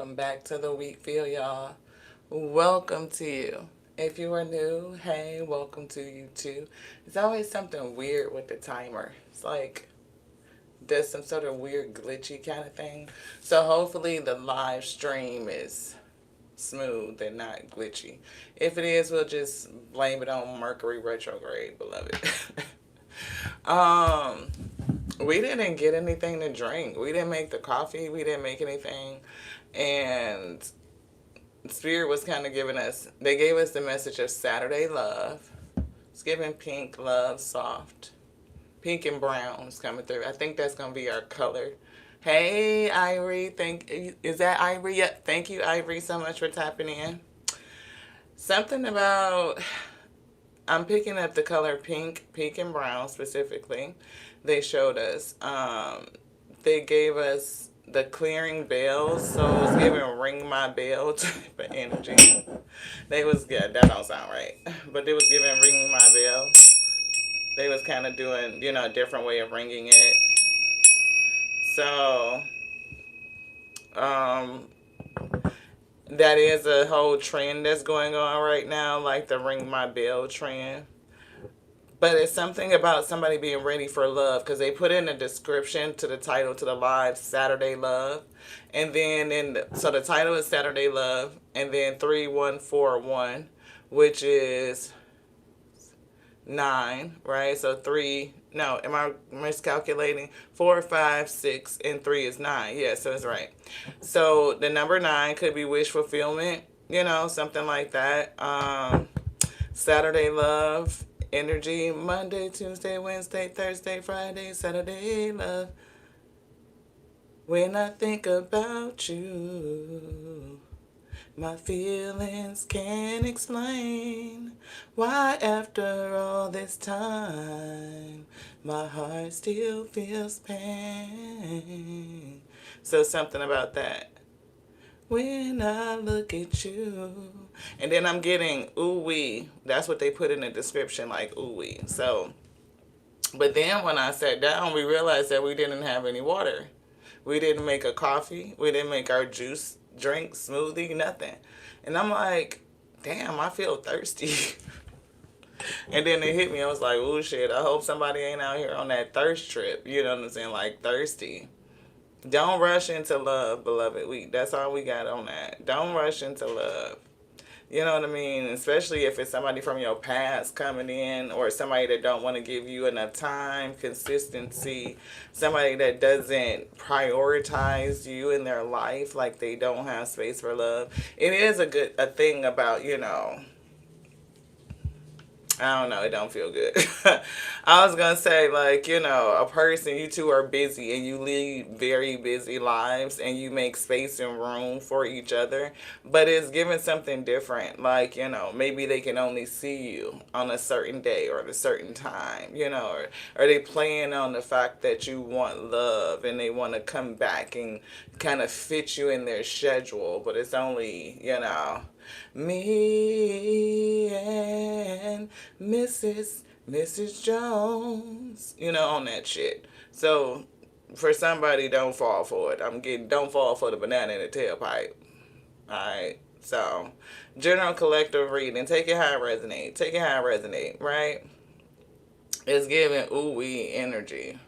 welcome back to the Wheat Field, y'all. Welcome to you. If you are new, hey, welcome to you too. It's always something weird with the timer. It's like there's some sort of weird glitchy kind of thing. So hopefully the live stream is smooth and not glitchy. If it is, we'll just blame it on Mercury retrograde, beloved. um we didn't get anything to drink. We didn't make the coffee. We didn't make anything. And Spirit was kind of giving us, they gave us the message of Saturday love. It's giving pink, love, soft. Pink and brown is coming through. I think that's going to be our color. Hey, Ivory. Is that Ivory? Yep. Thank you, Ivory, so much for tapping in. Something about, I'm picking up the color pink and brown specifically. They showed us. They gave us the clearing bells, so it was giving ring my bell type of energy. They was, yeah, that don't sound right, but they was giving ring my bell. They was kind of doing, a different way of ringing it. So, that is a whole trend that's going on right now, like the ring my bell trend. But it's something about somebody being ready for love, because they put in a description to the title to the live, Saturday Love. And then so the title is Saturday Love, and then 3141, which is 9, right? So 3, no, am I miscalculating? 4, 5, 6, and 3 is 9. Yeah, so it's right. So the number 9 could be wish fulfillment, something like that. Saturday love energy, Monday, Tuesday, Wednesday, Thursday, Friday, Saturday love. When I think about you, my feelings can't explain why after all this time my heart still feels pain. So something about that. When I look at you. And then I'm getting ooh-wee. That's what they put in the description, like ooh-wee. So, but then when I sat down, we realized that we didn't have any water. We didn't make a coffee. We didn't make our juice, drink, smoothie, nothing. And I'm like, damn, I feel thirsty. And then it hit me. I was like, oh shit, I hope somebody ain't out here on that thirst trip. You know what I'm saying? Like thirsty. Don't rush into love, beloved. That's all we got on that. Don't rush into love. You know what I mean? Especially if it's somebody from your past coming in, or somebody that don't want to give you enough time, consistency, somebody that doesn't prioritize you in their life, like they don't have space for love. It is a thing about, I don't know, it don't feel good. I was going to say, like, a person, you two are busy and you lead very busy lives and you make space and room for each other, but it's giving something different. Like, maybe they can only see you on a certain day or at a certain time, or they playing on the fact that you want love and they want to come back and kind of fit you in their schedule, but it's only, me and Mrs. Jones, on that shit. So for somebody, don't fall for it. Don't fall for the banana in the tailpipe. Alright. So general collective reading. Take it how it resonate. Take it how it resonate, right? It's giving ooh-wee energy.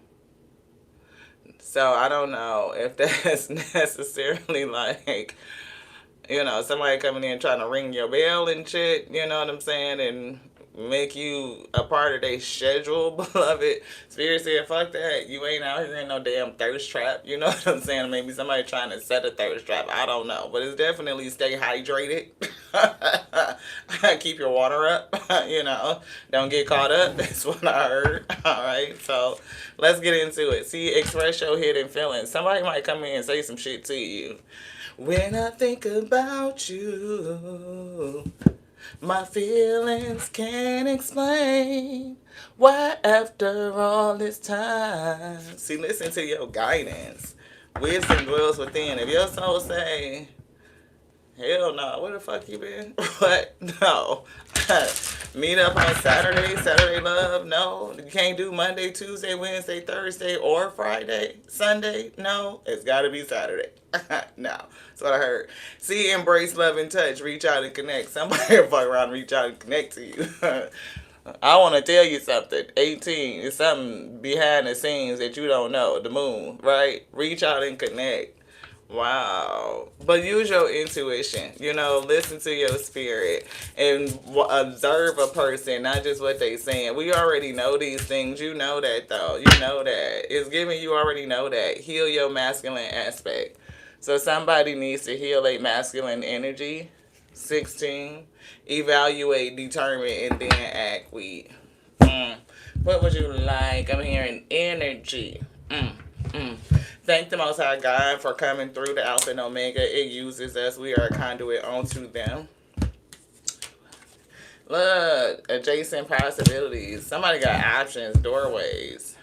So I don't know if that's necessarily like, somebody coming in trying to ring your bell and shit, you know what I'm saying, and make you a part of their schedule, beloved. Spirit said, fuck that. You ain't out here in no damn thirst trap, you know what I'm saying? Maybe somebody trying to set a thirst trap. I don't know. But it's definitely stay hydrated. Keep your water up, Don't get caught up. That's what I heard. All right, so let's get into it. See, express your hidden feelings. Somebody might come in and say some shit to you. When I think about you, my feelings can't explain why after all this time. See, listen to your guidance. Wisdom dwells within. If your soul say, hell no, where the fuck you been? What? No. Meet up on Saturday, Saturday love. No, you can't do Monday, Tuesday, Wednesday, Thursday, or Friday, Sunday. No, it's got to be Saturday. No, that's what I heard. See, embrace, love, and touch. Reach out and connect. Somebody will fuck around and reach out and connect to you. I want to tell you something. 18 is something behind the scenes that you don't know. The moon, right? Reach out and connect. Wow. But use your intuition. Listen to your spirit and observe a person, not just what they saying. We already know these things. You know that, though. You know that. It's giving you already know that. Heal your masculine aspect. So somebody needs to heal a masculine energy. 16. Evaluate, determine, and then act. What would you like? I'm hearing energy. Thank the Most High God for coming through the Alpha and Omega. It uses us. We are a conduit onto them. Look, adjacent possibilities. Somebody got options, doorways.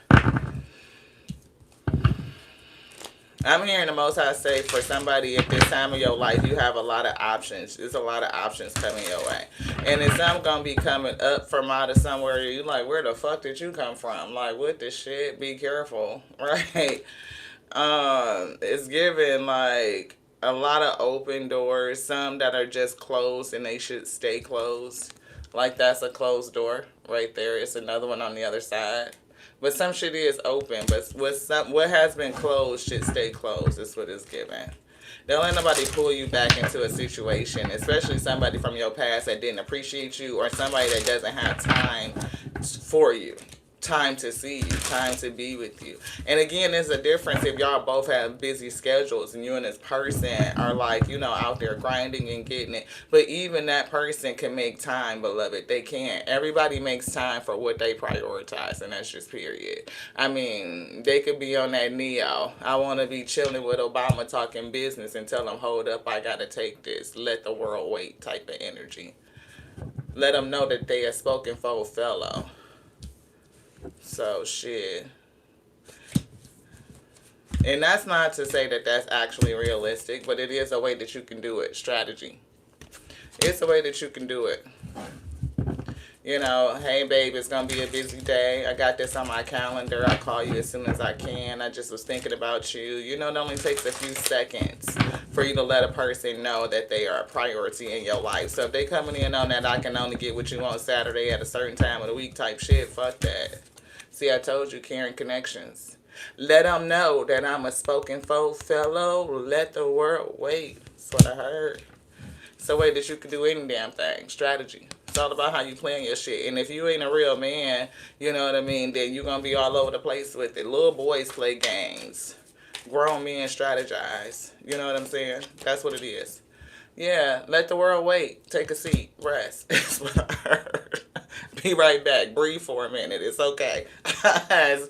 I'm hearing the Most High say for somebody at this time of your life, you have a lot of options. There's a lot of options coming your way. And then some going to be coming up from out of somewhere. You like, where the fuck did you come from? Like, what the shit? Be careful, right? It's given like a lot of open doors, some that are just closed and they should stay closed. Like that's a closed door right there. It's another one on the other side. But some shit is open, but what has been closed should stay closed. Is what it's given. Don't let nobody pull you back into a situation, especially somebody from your past that didn't appreciate you or somebody that doesn't have time for you. Time to see you, time to be with you. And again, there's a difference if y'all both have busy schedules and you and this person are like, out there grinding and getting it. But even that person can make time, beloved. They can't. Everybody makes time for what they prioritize, and that's just period. I mean, they could be on that Neo. I want to be chilling with Obama talking business and tell them, hold up, I got to take this. Let the world wait type of energy. Let them know that they a spoken for fellow. So, shit. And that's not to say that that's actually realistic, but it is a way that you can do it. Strategy. It's a way that you can do it. Hey, babe, it's going to be a busy day. I got this on my calendar. I'll call you as soon as I can. I just was thinking about you. It only takes a few seconds for you to let a person know that they are a priority in your life. So if they coming in on that, I can only get what you on Saturday at a certain time of the week type shit, fuck that. See, I told you, caring connections. Let them know that I'm a spoken for fellow. Let the world wait. That's what I heard. It's a way that you can do any damn thing. Strategy. It's all about how you plan your shit. And if you ain't a real man, you know what I mean, then you're going to be all over the place with it. Little boys play games. Grown men strategize. You know what I'm saying? That's what it is. Yeah, let the world wait. Take a seat. Rest. That's what I heard. Be right back. Breathe for a minute. It's okay. That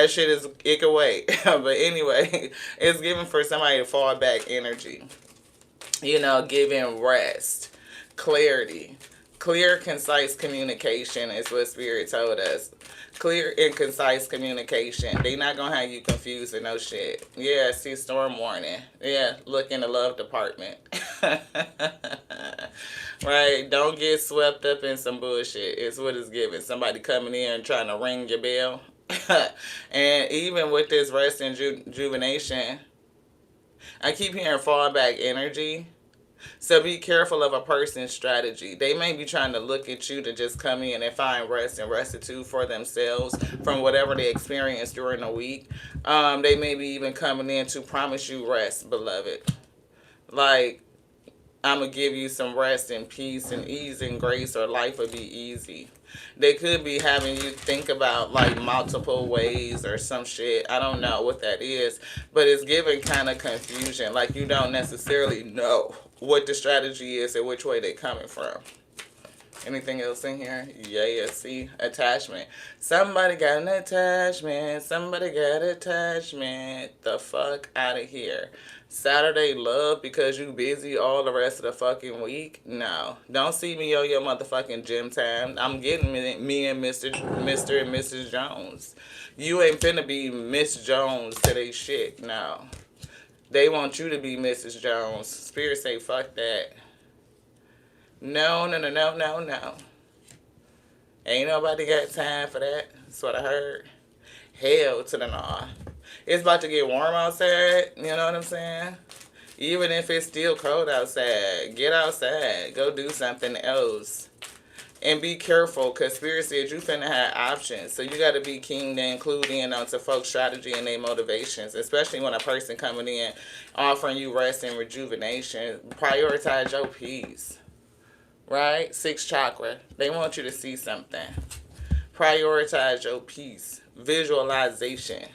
shit is, it can wait. But anyway, it's given for somebody to fall back energy. Giving rest. Clarity. Clear, concise communication is what Spirit told us. Clear and concise communication. They not going to have you confused and no shit. Yeah, see storm warning. Yeah, look in the love department. Right? Don't get swept up in some bullshit. It's what it's giving. Somebody coming in and trying to ring your bell. And even with this rest and rejuvenation, I keep hearing fallback energy. So be careful of a person's strategy. They may be trying to look at you to just come in and find rest and restitute for themselves from whatever they experienced during the week. They may be even coming in to promise you rest, beloved. Like, I'm going to give you some rest and peace and ease and grace, or life will be easy. They could be having you think about like multiple ways or some shit. I don't know what that is, but it's giving kind of confusion. Like you don't necessarily know what the strategy is and which way they're coming from. Anything else in here? Yeah, see? Attachment. Somebody got an attachment. Somebody got attachment. The fuck out of here. Saturday love because you busy all the rest of the fucking week? No. Don't see me on your motherfucking gym time. I'm getting me and Mr. and Mrs. Jones. You ain't finna be Miss Jones to they shit. No. They want you to be Mrs. Jones. Spirit say fuck that. No, no, no, no, no, no. Ain't nobody got time for that. That's what I heard. Hell to the no. It's about to get warm outside. You know what I'm saying? Even if it's still cold outside, get outside. Go do something else. And be careful, because Spirit said you finna have options. So you got to be keen to include in onto folks' strategy and their motivations, especially when a person coming in offering you rest and rejuvenation. Prioritize your peace, right? Sixth chakra. They want you to see something. Prioritize your peace. Visualization.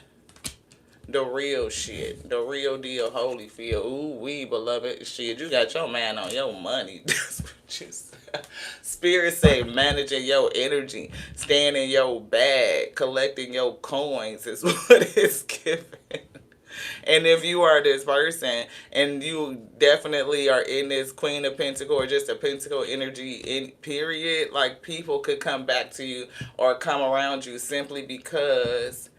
The real shit. The real deal. Holyfield. Ooh, we beloved shit. You got your man on your money. That's what you say. Spirit say managing your energy, staying in your bag, collecting your coins is what it's giving. And if you are this person and you definitely are in this Queen of Pentacle or just a Pentacle energy in period, like people could come back to you or come around you simply because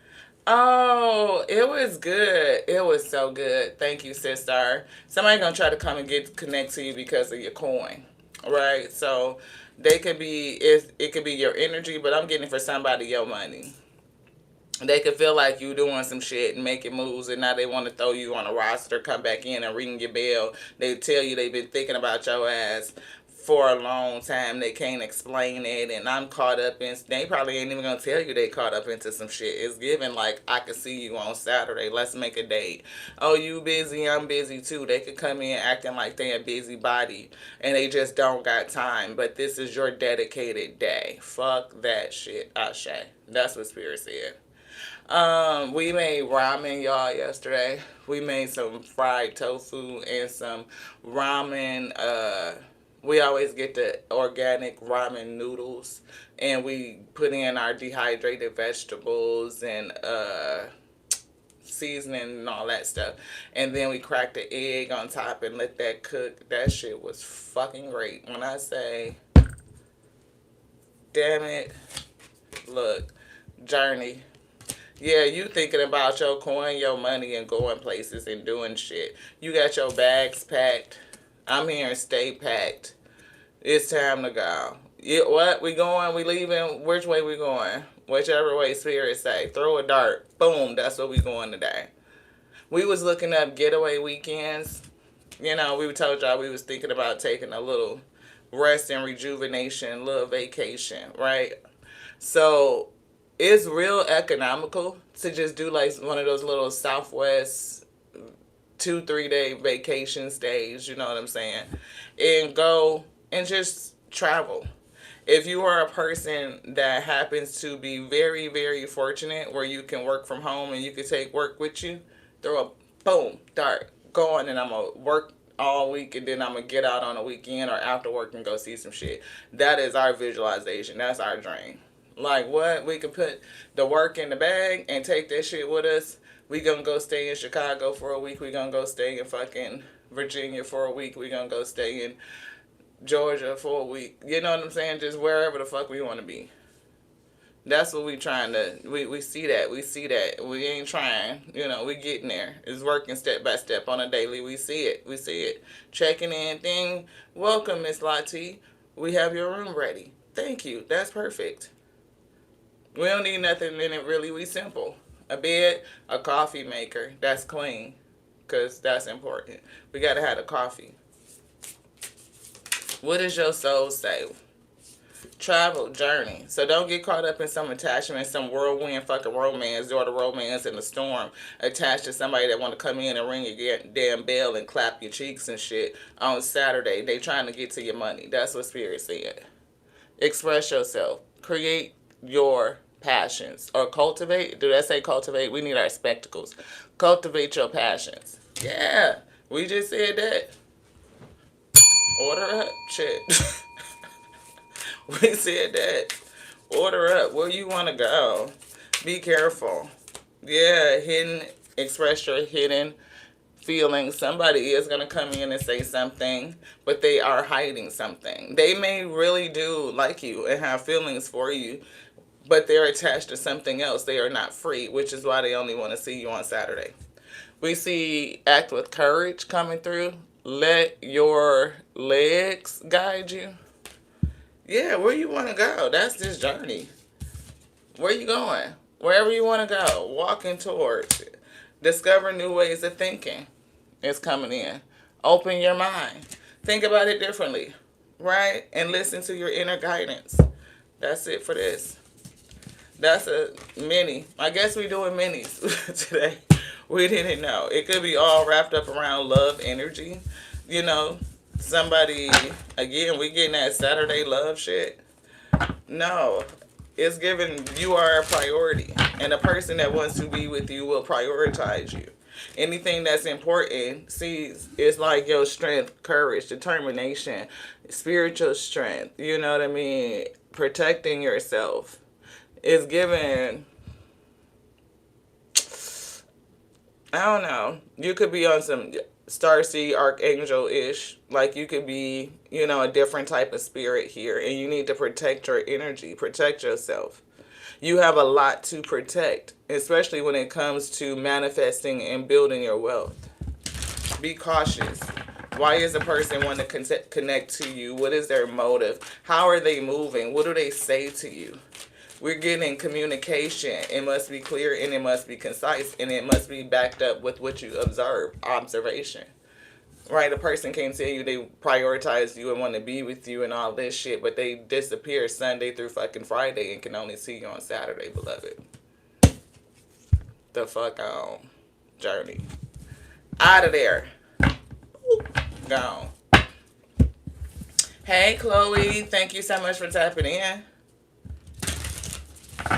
oh, it was good. It was so good. Thank you, sister. Somebody gonna try to come and connect to you because of your coin, right? So they could be it could be your energy, but I'm getting for somebody your money. They could feel like you doing some shit and making moves, and now they want to throw you on a roster, come back in and ring your bell. They tell you they've been thinking about your ass for a long time. They can't explain it, and I'm caught up in. They probably ain't even gonna tell you they caught up into some shit. It's given like I can see you on Saturday. Let's make a date. Oh, you busy? I'm busy too. They could come in acting like they a busybody, and they just don't got time. But this is your dedicated day. Fuck that shit, Ashe. That's what Spirit said. We made ramen, y'all, yesterday. We made some fried tofu and some ramen. We always get the organic ramen noodles, and we put in our dehydrated vegetables and seasoning and all that stuff. And then we cracked the egg on top and let that cook. That shit was fucking great. When I say, damn it, look, journey. Yeah, you thinking about your coin, your money, and going places and doing shit. You got your bags packed. I'm here and stay packed. It's time to go. What? We going? We leaving? Which way we going? Whichever way Spirit say. Throw a dart. Boom. That's what we going today. We was looking up getaway weekends. You know, we told y'all we was thinking about taking a little rest and rejuvenation, little vacation, right? So it's real economical to just do like one of those little Southwest 2-3 day vacation stays, you know what I'm saying? And go and just travel. If you are a person that happens to be very, very fortunate where you can work from home and you can take work with you, throw a boom, dart, go on and I'm going to work all week and then I'm going to get out on a weekend or after work and go see some shit. That is our visualization. That's our dream. Like what? We could put the work in the bag and take that shit with us. We gonna go stay in Chicago for a week. We gonna go stay in fucking Virginia for a week. We gonna go stay in Georgia for a week. You know what I'm saying? Just wherever the fuck we want to be. That's what we trying to. We see that. We see that. We ain't trying. You know, we getting there. It's working step by step on a daily. We see it. We see it. Checking in thing. Welcome, Miss Lottie. We have your room ready. Thank you. That's perfect. We don't need nothing in it really. We simple. A bed, a coffee maker. That's clean. Because that's important. We got to have a coffee. What does your soul say? Travel, journey. So don't get caught up in some attachment, some whirlwind fucking romance or the romance in the storm attached to somebody that want to come in and ring your damn bell and clap your cheeks and shit on Saturday. They trying to get to your money. That's what Spirit said. Express yourself. Create your passions. Or cultivate. Do I say cultivate? We need our spectacles. Cultivate your passions. Yeah. We just said that. Order up. Shit. We said that. Order up. Where you want to go. Be careful. Yeah. Express your hidden feelings. Somebody is going to come in and say something, but they are hiding something. They may really do like you and have feelings for you, but they're attached to something else. They are not free, which is why they only want to see you on Saturday. We see act with courage coming through. let your legs guide you. Yeah, where you want to go. That's this journey. Where you going? Wherever you want to go. Walking towards it. Discover new ways of thinking. It's coming in. Open your mind. Think about it differently. Right? And listen to your inner guidance. That's it for this. That's a mini. I guess we're doing minis today. We didn't know. It could be all wrapped up around love energy. You know, somebody, again, we getting that Saturday love shit. No. It's given you are a priority. And the person that wants to be with you will prioritize you. Anything that's important, see, it's like your strength, courage, determination, spiritual strength. You know what I mean? Protecting yourself. It's given, I don't know. You could be on some starseed archangel-ish. Like you could be, you know, a different type of spirit here. And you need to protect your energy. Protect yourself. You have a lot to protect. Especially when it comes to manifesting and building your wealth. Be cautious. Why is a person wanting to connect to you? What is their motive? How are they moving? What do they say to you? We're getting communication. It must be clear and it must be concise and it must be backed up with what you observe, observation. Right? A person can't tell you they prioritize you and want to be with you and all this shit, but they disappear Sunday through fucking Friday and can only see you on Saturday, beloved. The fuck on. Journey. Out of there. Gone. Hey, Chloe. Thank you so much for tapping in.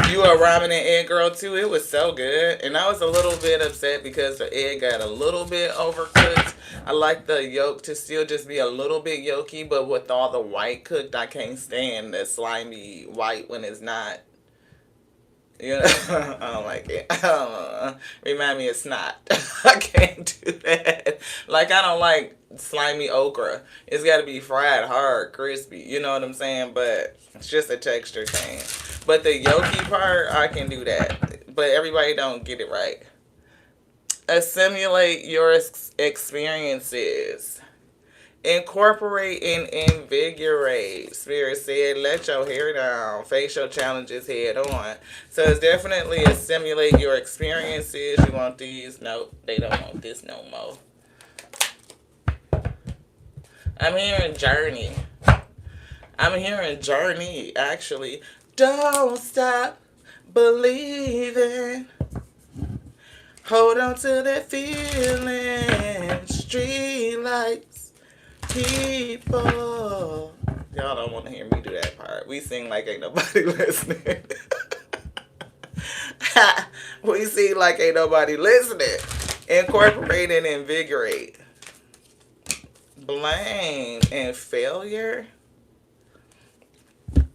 You a ramen and egg girl too? It was so good. And I was a little bit upset because the egg got a little bit overcooked. I like the yolk to still just be a little bit yolky, but with all the white cooked, I can't stand the slimy white when it's not. You know, I don't like it. Remind me of snot. I can't do that. Like, I don't like slimy okra. It's got to be fried hard, crispy. You know what I'm saying? But it's just a texture thing. But the yolky part, I can do that. But everybody don't get it right. Assimilate your experiences. Incorporate and invigorate. Spirit said, let your hair down. Face your challenges head on. So it's definitely assimilate your experiences. You want these? Nope, they don't want this no more. I'm hearing journey. I'm hearing journey, actually. Don't stop believing. Hold on to that feeling. Street lights. People. Y'all don't want to hear me do that part. We sing like ain't nobody listening. We sing like ain't nobody listening. Incorporate and invigorate. Blame and failure.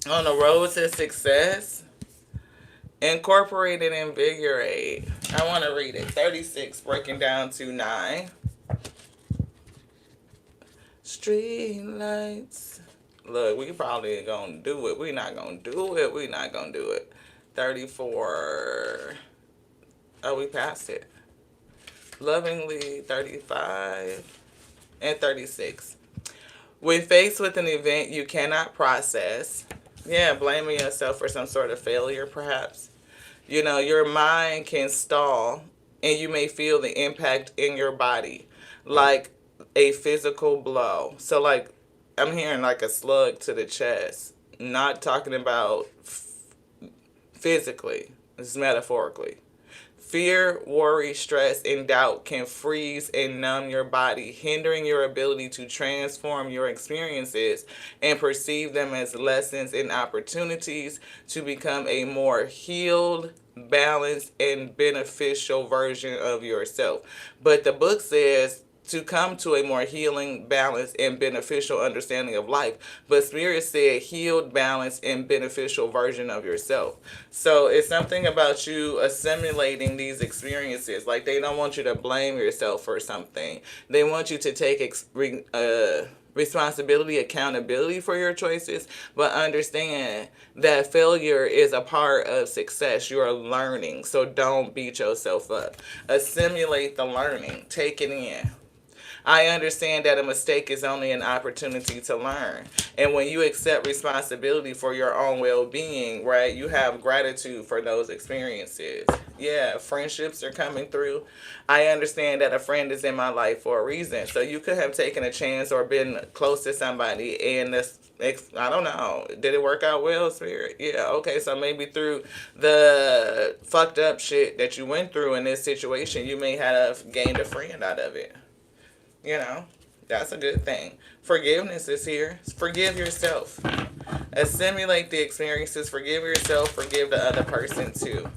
On the road to success. Incorporate and invigorate. I want to read it. 36 breaking down to 9. Street lights. Look, we probably gonna do it. We not gonna do it. We not gonna do it. 34. Oh, we passed it. Lovingly, 35. And 36. When faced with an event you cannot process, blaming yourself for some sort of failure, perhaps. You know, your mind can stall and you may feel the impact in your body. Like a physical blow. So, like, I'm hearing like a slug to the chest. Not talking about physically. This is metaphorically. Fear, worry, stress, and doubt can freeze and numb your body, hindering your ability to transform your experiences and perceive them as lessons and opportunities to become a more healed, balanced, and beneficial version of yourself. But the book says to come to a more healing, balanced, and beneficial understanding of life. But Spirit said healed, balanced, and beneficial version of yourself. So it's something about you assimilating these experiences. Like, they don't want you to blame yourself for something. They want you to take responsibility, accountability for your choices, but understand that failure is a part of success. You are learning, so don't beat yourself up. Assimilate the learning. Take it in. I understand that a mistake is only an opportunity to learn. And when you accept responsibility for your own well being, right, you have gratitude for those experiences. Yeah, friendships are coming through. I understand that a friend is in my life for a reason. So you could have taken a chance or been close to somebody, and this, I don't know, did it work out well, Spirit? Yeah, okay, so maybe through the fucked up shit that you went through in this situation, you may have gained a friend out of it. You know, that's a good thing. Forgiveness is here. Forgive yourself. Assimilate the experiences. Forgive yourself. Forgive the other person too.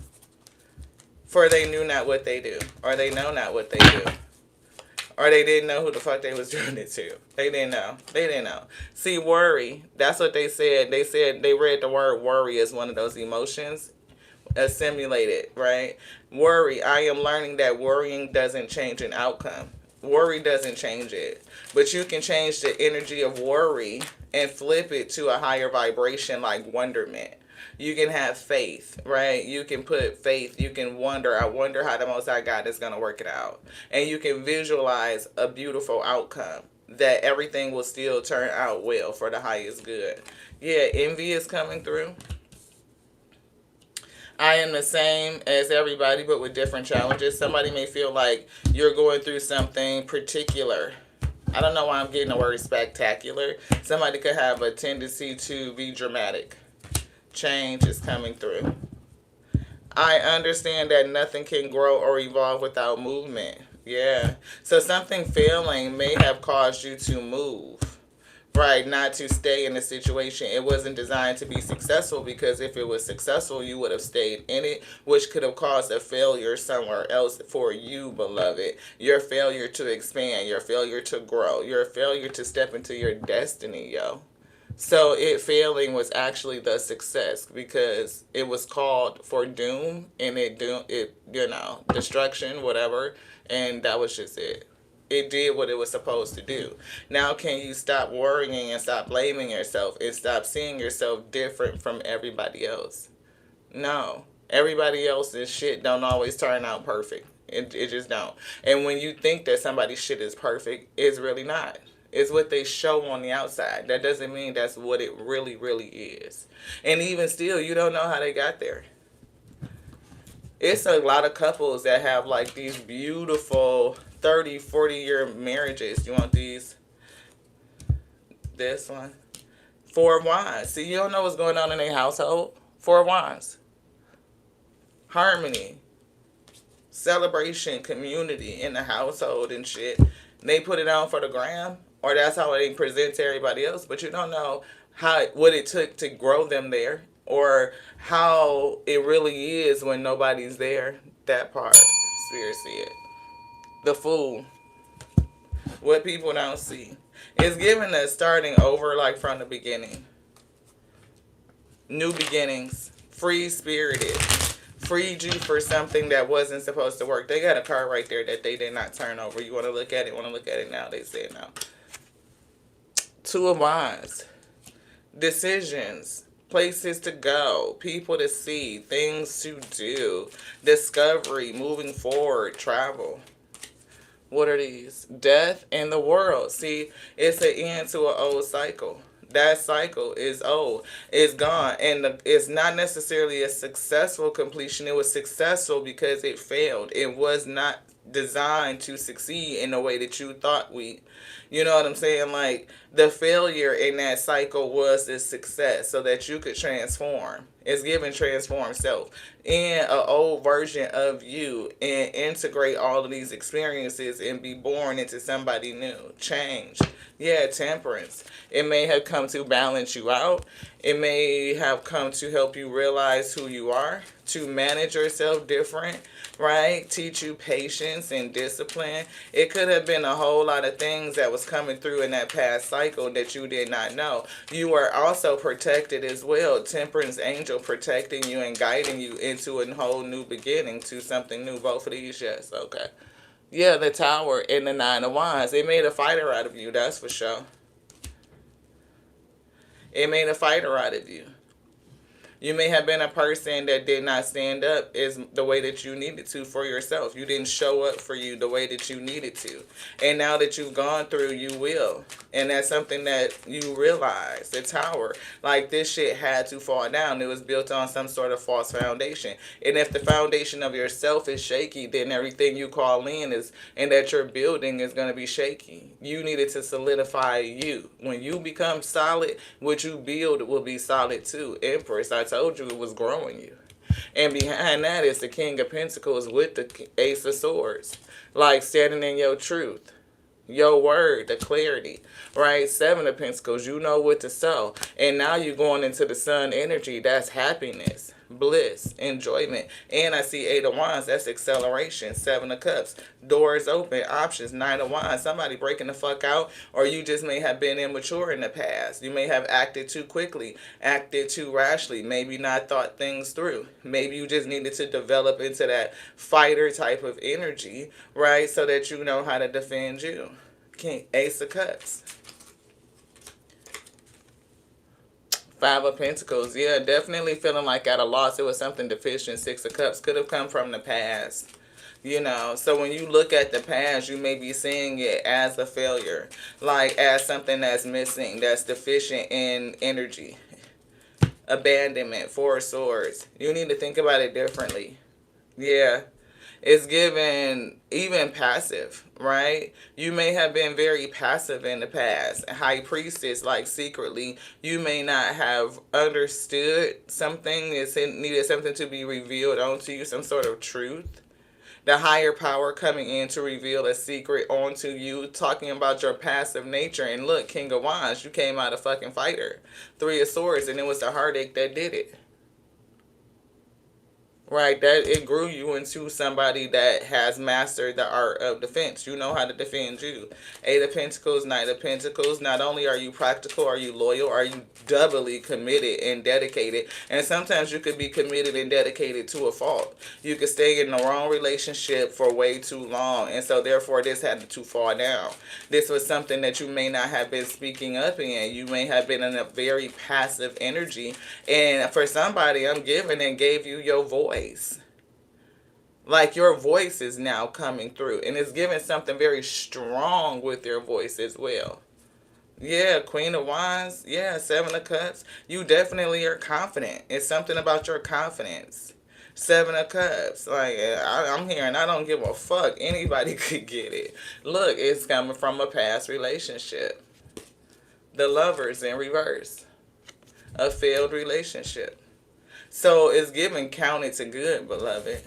For they knew not what they do. Or they know not what they do. Or they didn't know who the fuck they was doing it to. They didn't know. They didn't know. See, worry. That's what they said. They said they read the word worry as one of those emotions. Assimilate it, right? Worry. I am learning that worrying doesn't change an outcome. Worry doesn't change it. But you can change the energy of worry and flip it to a higher vibration like wonderment. You can have faith, right? You can put faith. You can wonder. I wonder how the Most High God is going to work it out. And you can visualize a beautiful outcome, that everything will still turn out well for the highest good. Yeah, envy is coming through. I am the same as everybody, but with different challenges. Somebody may feel like you're going through something particular. I don't know why I'm getting the word spectacular. Somebody could have a tendency to be dramatic. Change is coming through. I understand that nothing can grow or evolve without movement. Yeah. So something failing may have caused you to move. Right, not to stay in a situation. It wasn't designed to be successful, because if it was successful, you would have stayed in it, which could have caused a failure somewhere else for you, beloved. Your failure to expand, your failure to grow, your failure to step into your destiny, yo. So it failing was actually the success, because it was called for doom, and destruction, whatever, and that was just it. It did what it was supposed to do. Now, can you stop worrying and stop blaming yourself and stop seeing yourself different from everybody else? No. Everybody else's shit don't always turn out perfect. It just don't. And when you think that somebody's shit is perfect, it's really not. It's what they show on the outside. That doesn't mean that's what it really, really is. And even still, you don't know how they got there. It's a lot of couples that have like these beautiful 30, 40-year marriages. You want these? This one? Four of Wands. See, you don't know what's going on in their household. Four of Wands. Harmony. Celebration, community in the household and shit. They put it on for the gram, or that's how they present to everybody else, but you don't know what it took to grow them there, or how it really is when nobody's there. That part. Spirit see it. The Fool. What people don't see. It's giving us starting over like from the beginning. New beginnings. Free spirited. Freed you for something that wasn't supposed to work. They got a card right there that they did not turn over. You want to look at it? Want to look at it now? They say no. Two of Wands. Decisions. Places to go. People to see. Things to do. Discovery. Moving forward. Travel. What are these? Death and the world. See, it's an end to an old cycle. That cycle is old. It's gone. And it's not necessarily a successful completion. It was successful because it failed. It was not designed to succeed in the way that you thought you know what I'm saying? Like, the failure in that cycle was a success so that you could transform. It's giving transform self in an old version of you and integrate all of these experiences and be born into somebody new. Change. Yeah, temperance. It may have come to balance you out. It may have come to help you realize who you are, to manage yourself different, right? Teach you patience and discipline. It could have been a whole lot of things that was coming through in that past cycle that you did not know. You were also protected as well. Temperance angel protecting you and guiding you into a whole new beginning, to something new. Both of these, yes, okay. Yeah, the Tower and the Nine of Wands. It made a fighter out of you, that's for sure. It made a fighter out of you. You may have been a person that did not stand up is the way that you needed to for yourself. You didn't show up for you the way that you needed to. And now that you've gone through, you will. And that's something that you realize. The tower, like this shit had to fall down. It was built on some sort of false foundation. And if the foundation of yourself is shaky, then everything you call in is and that you're building is going to be shaky. You needed to solidify you. When you become solid, what you build will be solid too. Empress, I told you it was growing you. And behind that is the King of Pentacles with the Ace of Swords. Like standing in your truth. Your word, the clarity, right? Seven of Pentacles, you know what to sow. And now you're going into the sun energy. That's happiness, bliss, enjoyment. And I see Eight of Wands, that's acceleration. Seven of Cups, doors open, options. Nine of Wands, somebody breaking the fuck out. Or you just may have been immature in the past. You may have acted too quickly, acted too rashly, maybe not thought things through. Maybe you just needed to develop into that fighter type of energy, right? So that you know how to defend you. King, Ace of Cups. Five of Pentacles. Yeah, definitely feeling like at a loss. It was something deficient. Six of Cups could have come from the past. You know, so when you look at the past, you may be seeing it as a failure. Like as something that's missing, that's deficient in energy. Abandonment, Four of Swords. You need to think about it differently. Yeah. It's given even passive, right? You may have been very passive in the past. High Priestess, like secretly, you may not have understood something. It needed something to be revealed onto you, some sort of truth. The higher power coming in to reveal a secret onto you, talking about your passive nature. And look, King of Wands, you came out a fucking fighter. Three of Swords, and it was the heartache that did it. Right, that it grew you into somebody that has mastered the art of defense. You know how to defend you. Eight of Pentacles, Knight of Pentacles. Not only are you practical, are you loyal, are you doubly committed and dedicated. And sometimes you could be committed and dedicated to a fault. You could stay in the wrong relationship for way too long. And so therefore this had to fall down. This was something that you may not have been speaking up in. You may have been in a very passive energy. And for somebody, I'm giving and gave you your voice. Like your voice is now coming through, and it's giving something very strong with your voice as well. Yeah, Queen of Wands. Yeah, Seven of Cups. You definitely are confident. It's something about your confidence. Seven of Cups. Like, I'm hearing I don't give a fuck. Anybody could get it. Look, it's coming from a past relationship. The Lovers in reverse. A failed relationship. So it's giving counted to good, beloved,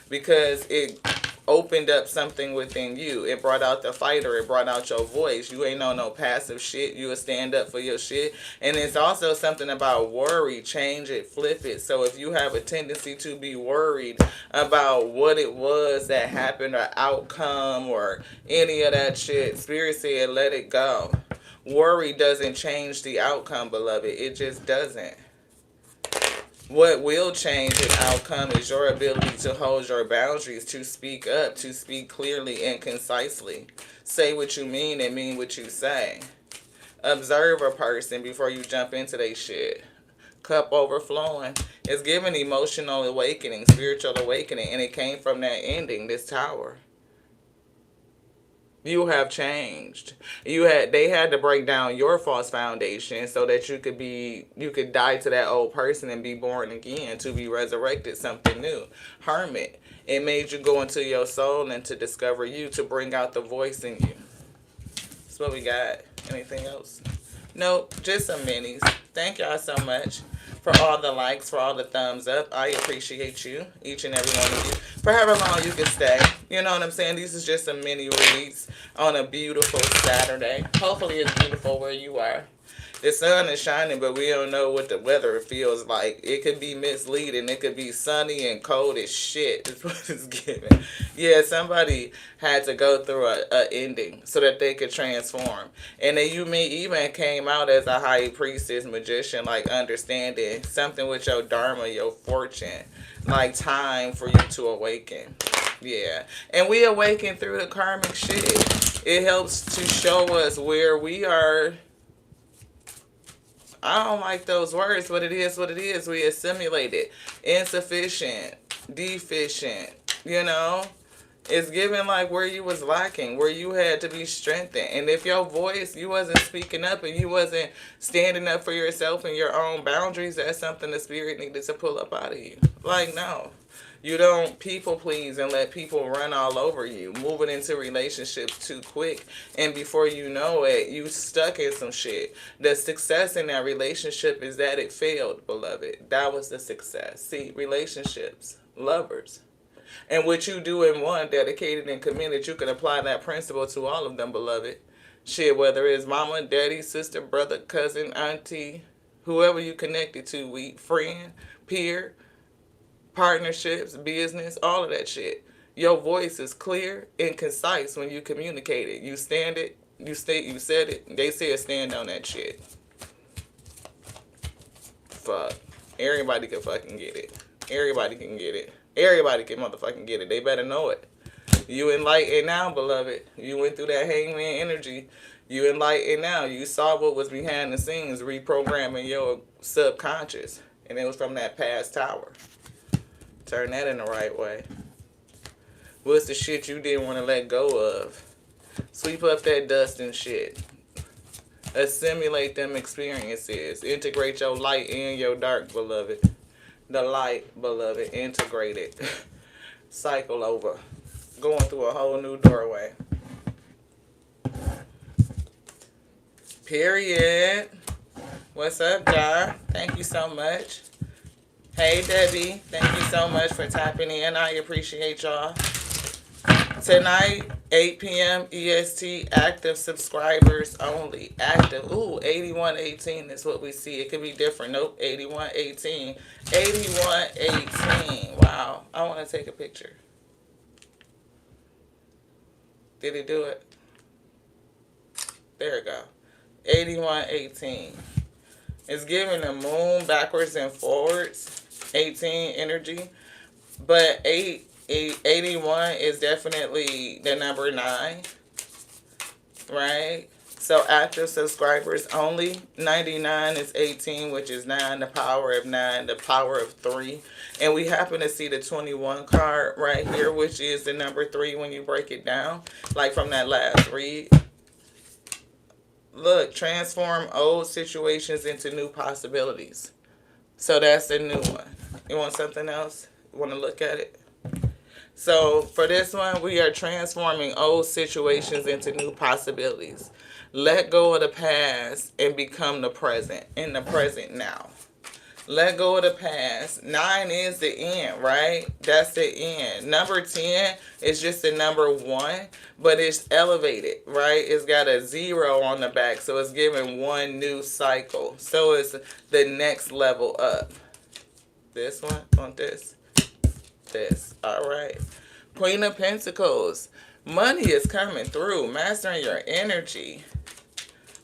because it opened up something within you. It brought out the fighter. It brought out your voice. You ain't on no passive shit. You will stand up for your shit. And it's also something about worry. Change it, flip it. So if you have a tendency to be worried about what it was that happened or outcome or any of that shit, Spirit said let it go. Worry doesn't change the outcome, beloved. It just doesn't. What will change an outcome is your ability to hold your boundaries, to speak up, to speak clearly and concisely. Say what you mean and mean what you say. Observe a person before you jump into their shit. Cup overflowing. It's giving emotional awakening, spiritual awakening, and it came from that ending, this tower. You have changed. They had to break down your false foundation so that you could die to that old person and be born again, to be resurrected, something new. Hermit. It made you go into your soul and to discover you, to bring out the voice in you. That's what we got. Anything else? Nope, just some minis. Thank y'all so much for all the likes, for all the thumbs up. I appreciate you, each and every one of you, for however long you can stay. You know what I'm saying? These is just some mini reads on a beautiful Saturday. Hopefully it's beautiful where you are. The sun is shining, but we don't know what the weather feels like. It could be misleading. It could be sunny and cold as shit. That's what it's giving. Yeah, somebody had to go through a ending so that they could transform. And then you may even came out as a high priestess, magician, like understanding something with your dharma, your fortune. Like time for you to awaken. Yeah. And we awaken through the karmic shit. It helps to show us where we are I don't like those words, but it is what it is. We assimilate it. Insufficient, deficient, you know? It's given like where you was lacking, where you had to be strengthened. And if your voice, you wasn't speaking up and you wasn't standing up for yourself and your own boundaries, that's something the spirit needed to pull up out of you. Like, no. You don't people please and let people run all over you, moving into relationships too quick. And before you know it, you stuck in some shit. The success in that relationship is that it failed, beloved. That was the success. See, relationships, lovers. And what you do in one, dedicated and committed, you can apply that principle to all of them, beloved. Shit, whether it's mama, daddy, sister, brother, cousin, auntie, whoever you connected to, friend, peer, partnerships, business, all of that shit. Your voice is clear and concise when you communicate it. You stand it, you said it. They said stand on that shit. Fuck. Everybody can fucking get it. Everybody can get it. Everybody can motherfucking get it. They better know it. You enlightened now, beloved. You went through that hangman energy. You enlightened now. You saw what was behind the scenes, reprogramming your subconscious. And it was from that past tower. Turn that in the right way. What's the shit you didn't want to let go of? Sweep up that dust and shit. Assimilate them experiences. Integrate your light and your dark, beloved. The light, beloved, integrate it. Cycle over. Going through a whole new doorway. Period. What's up, Jar? Thank you so much. Hey, Debbie. Thank you so much for tapping in. I appreciate y'all. Tonight, 8 p.m. EST, active subscribers only. Active. Ooh, 8118 is what we see. It could be different. Nope, 8118. 8118. Wow. I want to take a picture. Did it do it? There we go. 8118. It's giving the moon backwards and forwards. 18 energy. But 81 is definitely the number 9. Right? So active subscribers only. 99 is 18, which is 9, the power of 9, the power of 3. And we happen to see the 21 card right here, which is the number 3 when you break it down. Like from that last read. Look, transform old situations into new possibilities. So that's the new one. You want something else? Want to look at it? So for this one, we are transforming old situations into new possibilities. Let go of the past and become the present. In the present now. Let go of the past. 9 is the end, right? That's the end. Number 10 is just the number 1, but it's elevated, right? It's got a 0 on the back, so it's giving one new cycle. So it's the next level up. This one, on this. All right. Queen of Pentacles. Money is coming through. Mastering your energy.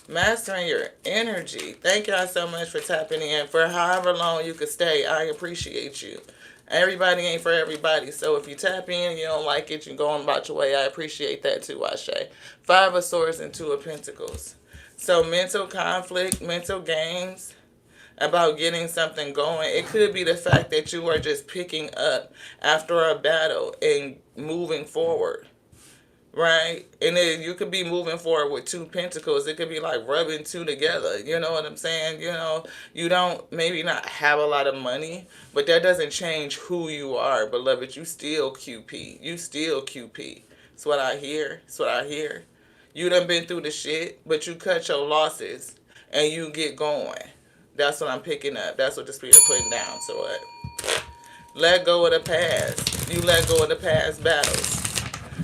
Mastering your energy. Thank y'all so much for tapping in. For however long you could stay, I appreciate you. Everybody ain't for everybody. So if you tap in and you don't like it, you go on about your way. I appreciate that too, Ashe. 5 of Swords and 2 of Pentacles. So mental conflict, mental games about getting something going. It could be the fact that you are just picking up after a battle and moving forward. Right? And then you could be moving forward with 2 pentacles. It could be like rubbing 2 together. You know what I'm saying? You know, you don't maybe not have a lot of money, but that doesn't change who you are, beloved. You still QP. You still QP. That's what I hear. That's what I hear. You done been through the shit, but you cut your losses and you get going. That's what I'm picking up. That's what the spirit putting down to it. Let go of the past. You let go of the past battles.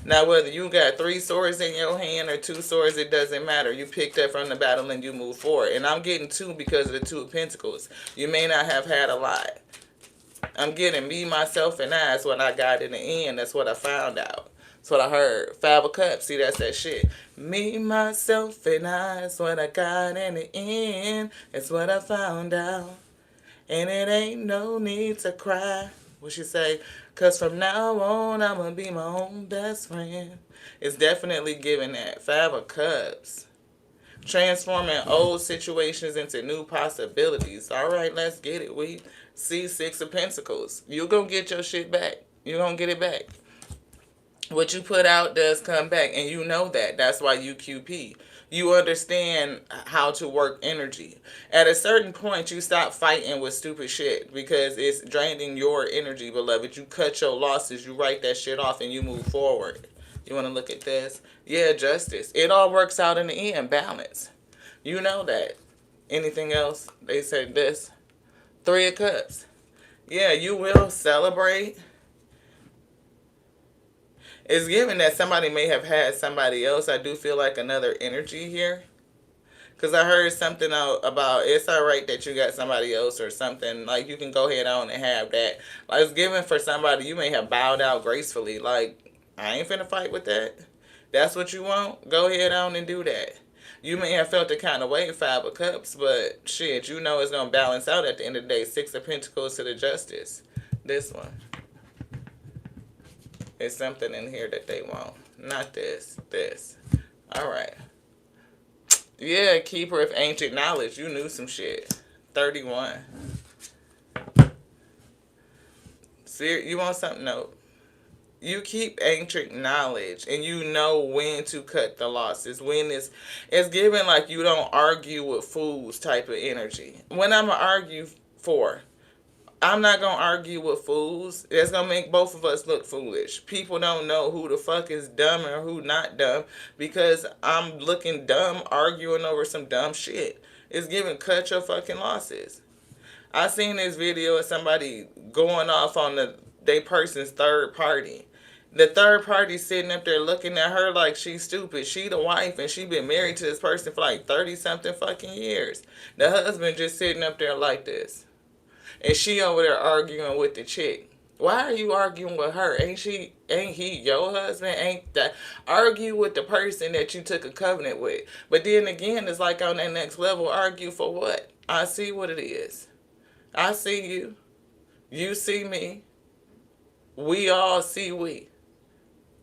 Now, whether you got 3 swords in your hand or 2 swords, it doesn't matter. You picked up from the battle and you move forward. And I'm getting 2 because of the 2 of Pentacles. You may not have had a lot. I'm getting me, myself, and I. That's what I got in the end. That's what I found out. That's what I heard. 5 of Cups. See, that's that shit. Me, myself, and I. That's what I got in the end. That's what I found out. And it ain't no need to cry. What she say? Because from now on, I'm going to be my own best friend. It's definitely giving that. 5 of Cups. Transforming old situations into new possibilities. All right, let's get it. We see Six of Pentacles. You're going to get your shit back. You're going to get it back. What you put out does come back, and you know that. That's why you QP. You understand how to work energy. At a certain point, you stop fighting with stupid shit because it's draining your energy, beloved. You cut your losses, you write that shit off, and you move forward. You want to look at this? Yeah, justice. It all works out in the end. Balance. You know that. Anything else? They said this. Three of Cups. Yeah, you will celebrate. It's given that somebody may have had somebody else. I do feel like another energy here. Because I heard something about it's alright that you got somebody else or something. Like, you can go ahead on and have that. Like, it's given for somebody you may have bowed out gracefully. Like, I ain't finna fight with that. That's what you want? Go ahead on and do that. You may have felt the kind of way, Five of Cups, but shit, you know it's going to balance out at the end of the day. Six of Pentacles to the Justice. This one. There's something in here that they want. Not this. This. Alright. Yeah, Keeper of Ancient Knowledge. You knew some shit. 31. See, you want something? No. You keep ancient knowledge, and you know when to cut the losses. When it's given like you don't argue with fools type of energy. When I'm going to argue for, I'm not going to argue with fools. That's going to make both of us look foolish. People don't know who the fuck is dumb or who not dumb because I'm looking dumb arguing over some dumb shit. It's giving cut your fucking losses. I seen this video of somebody going off on they person's third party. The third party sitting up there looking at her like she's stupid. She the wife and she been married to this person for like 30-something fucking years. The husband just sitting up there like this. And she over there arguing with the chick. Why are you arguing with her? Ain't he your husband? Ain't that? Argue with the person that you took a covenant with. But then again, it's like on that next level, argue for what? I see what it is. I see you. You see me. We all see we.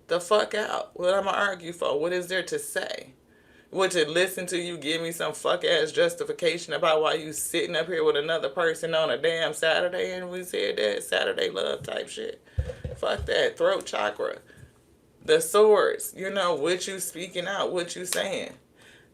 The fuck out. What am I argue for? What is there to say? What, to listen to you give me some fuck ass justification about why you sitting up here with another person on a damn Saturday and we said that Saturday love type shit. Fuck that. Throat chakra. The swords. You know, what you speaking out, what you saying.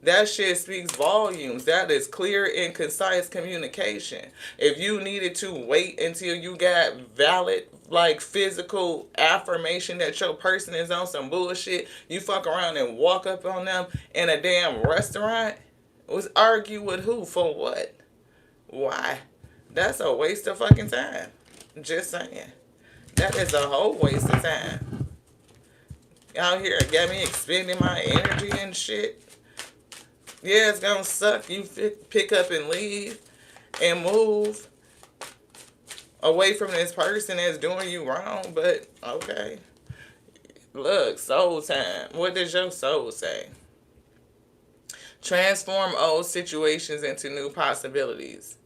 That shit speaks volumes. That is clear and concise communication. If you needed to wait until you got valid, like, physical affirmation that your person is on some bullshit, you fuck around and walk up on them in a damn restaurant? Was argue with who? For what? Why? That's a waste of fucking time. Just saying. That is a whole waste of time. Out here got me expending my energy and shit. Yeah, it's gonna suck. You pick up and leave and move away from this person that's doing you wrong, but okay. Look, soul time. What does your soul say? Transform old situations into new possibilities.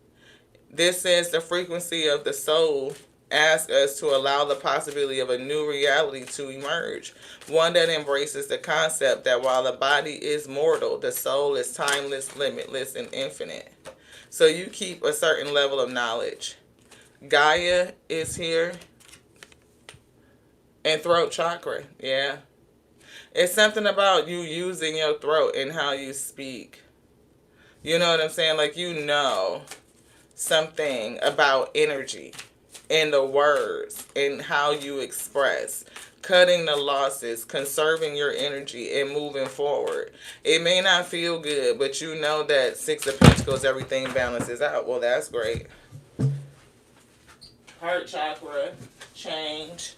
This says the frequency of the soul asks us to allow the possibility of a new reality to emerge. One that embraces the concept that while the body is mortal, the soul is timeless, limitless, and infinite. So you keep a certain level of knowledge. Gaia is here. And throat chakra, yeah. It's something about you using your throat and how you speak. You know what I'm saying? Like, you know something about energy and the words and how you express. Cutting the losses, conserving your energy, and moving forward. It may not feel good, but you know that Six of Pentacles, everything balances out. Well, that's great. Heart chakra, change,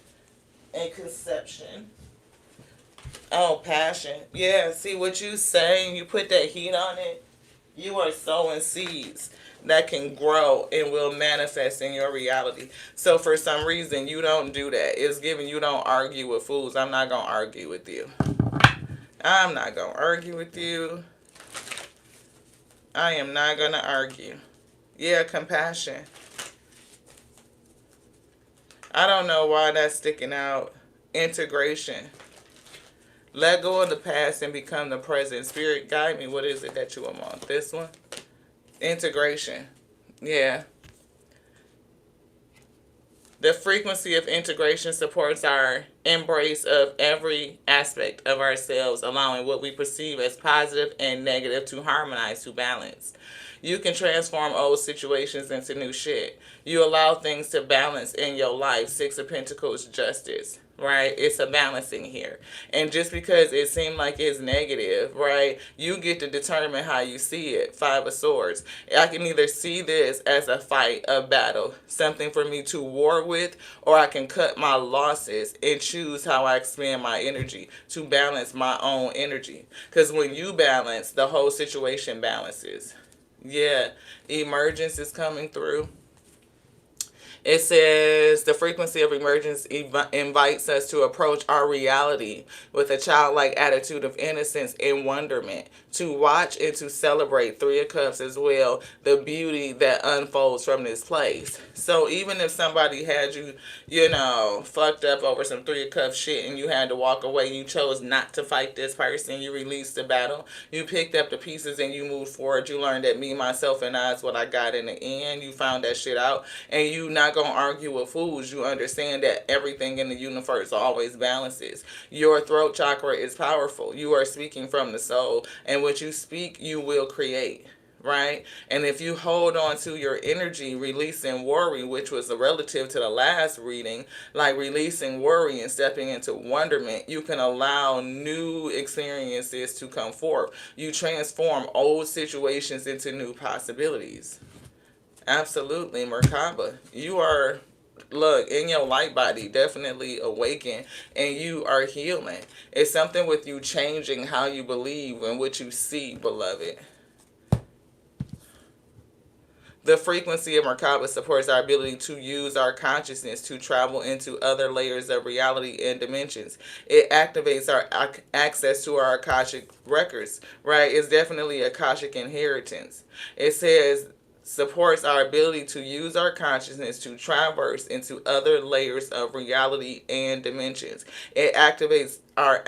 and conception. Oh, passion. Yeah, see what you saying? You put that heat on it. You are sowing seeds that can grow and will manifest in your reality. So for some reason, you don't do that. It's given you don't argue with fools. I'm not going to argue with you. I'm not going to argue with you. I am not going to argue. Yeah, compassion. I don't know why that's sticking out. Integration. Let go of the past and become the present. Spirit, guide me. What is it that you want? This one? Integration. Yeah. The frequency of integration supports our embrace of every aspect of ourselves, allowing what we perceive as positive and negative to harmonize, to balance. You can transform old situations into new shit. You allow things to balance in your life. Six of Pentacles, justice. Right? It's a balancing here. And just because it seemed like it's negative, right? You get to determine how you see it. Five of Swords. I can either see this as a fight, a battle, something for me to war with, or I can cut my losses and choose how I expend my energy to balance my own energy. Because when you balance, the whole situation balances. Yeah, emergence is coming through. It says the frequency of emergence invites us to approach our reality with a childlike attitude of innocence and wonderment, to watch and to celebrate. Three of Cups as well, the beauty that unfolds from this place. So even if somebody had you, fucked up over some Three of Cups shit and you had to walk away, you chose not to fight this person, you released the battle, you picked up the pieces and you moved forward. You learned that me, myself, and I is what I got in the end. You found that shit out, and you not gonna argue with fools. You understand that everything in the universe always balances. Your throat chakra is powerful. You are speaking from the soul, and what you speak, you will create. Right? And if you hold on to your energy, releasing worry, which was a relative to the last reading, like releasing worry and stepping into wonderment, you can allow new experiences to come forth. You transform old situations into new possibilities. Absolutely, Merkaba. You are, look, in your light body, definitely awakened, and you are healing. It's something with you changing how you believe and what you see, beloved. The frequency of Merkaba supports our ability to use our consciousness to travel into other layers of reality and dimensions. It activates our access to our Akashic records, right? It's definitely Akashic inheritance. It says supports our ability to use our consciousness to traverse into other layers of reality and dimensions. It activates our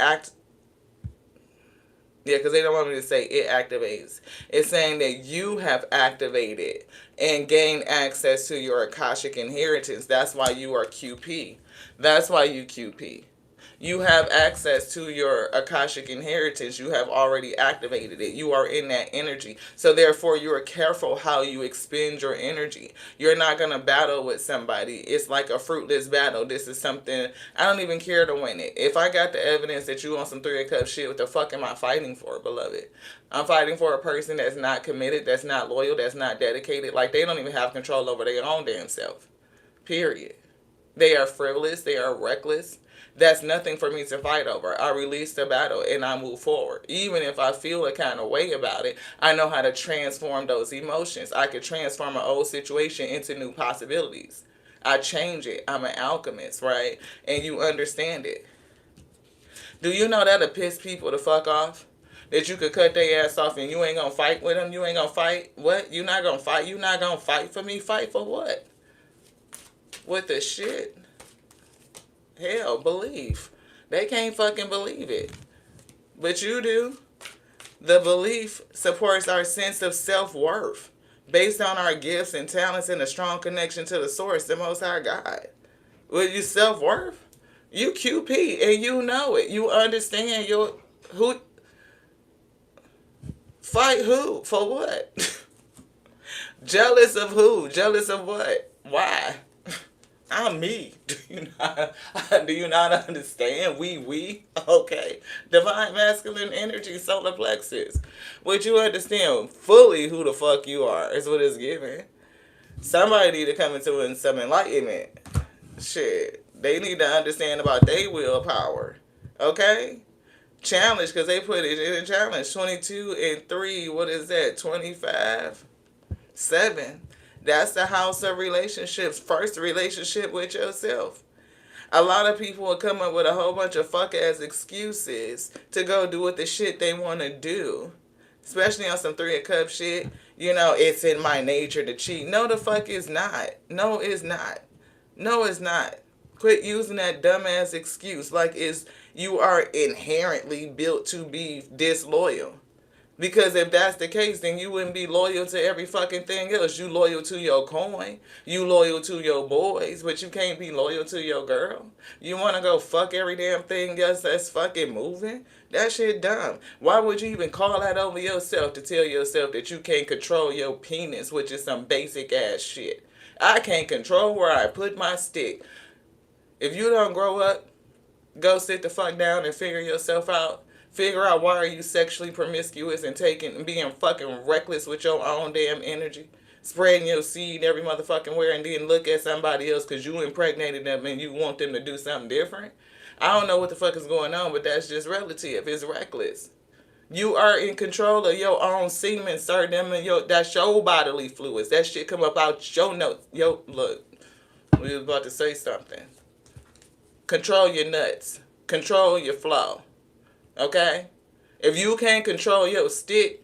yeah, because they don't want me to say it activates. It's saying that you have activated and gained access to your Akashic inheritance. That's why you are QP. That's why you QP. You have access to your Akashic inheritance. You have already activated it. You are in that energy. So therefore, you are careful how you expend your energy. You're not going to battle with somebody. It's like a fruitless battle. This is something, I don't even care to win it. If I got the evidence that you on some Three of Cups shit, what the fuck am I fighting for, beloved? I'm fighting for a person that's not committed, that's not loyal, that's not dedicated. Like, they don't even have control over their own damn self. Period. They are frivolous. They are reckless. That's nothing for me to fight over. I release the battle and I move forward. Even if I feel a kind of way about it, I know how to transform those emotions. I could transform an old situation into new possibilities. I change it. I'm an alchemist, right? And you understand it. Do you know that'll piss people the fuck off? That you could cut their ass off and you ain't gonna fight with them? You ain't gonna fight? What? You not gonna fight? You not gonna fight for me? Fight for what? What the shit? Hell, belief. They can't fucking believe it. But you do. The belief supports our sense of self-worth based on our gifts and talents and a strong connection to the source, the Most High God. With your self-worth, you QP and you know it. You understand your who. Fight who? For what? Jealous of who? Jealous of what? Why? I'm me. Do you not understand? We. Okay. Divine masculine energy, solar plexus. Would you understand fully who the fuck you are is what it's giving. Somebody need to come into some enlightenment. Shit. They need to understand about their willpower. Okay? Challenge, because they put it in a challenge. 22 and 3, what is that? 25? 7. That's the house of relationships. First relationship with yourself. A lot of people will come up with a whole bunch of fuck ass excuses to go do what the shit they want to do. Especially on some Three of Cups shit. It's in my nature to cheat. No, the fuck is not. No, it's not. No, it's not. Quit using that dumbass excuse like it's you are inherently built to be disloyal. Because if that's the case, then you wouldn't be loyal to every fucking thing else. You loyal to your coin. You loyal to your boys, but you can't be loyal to your girl. You want to go fuck every damn thing else that's fucking moving? That shit dumb. Why would you even call that over yourself to tell yourself that you can't control your penis, which is some basic ass shit? I can't control where I put my stick. If you don't grow up, go sit the fuck down and figure yourself out. Figure out why are you sexually promiscuous and taking and being fucking reckless with your own damn energy. Spreading your seed every motherfucking where and then look at somebody else because you impregnated them and you want them to do something different. I don't know what the fuck is going on, but that's just relative. It's reckless. You are in control of your own semen, sir. That's your bodily fluids. That shit come up out your nose. Look, we was about to say something. Control your nuts. Control your flow. Okay? If you can't control your stick,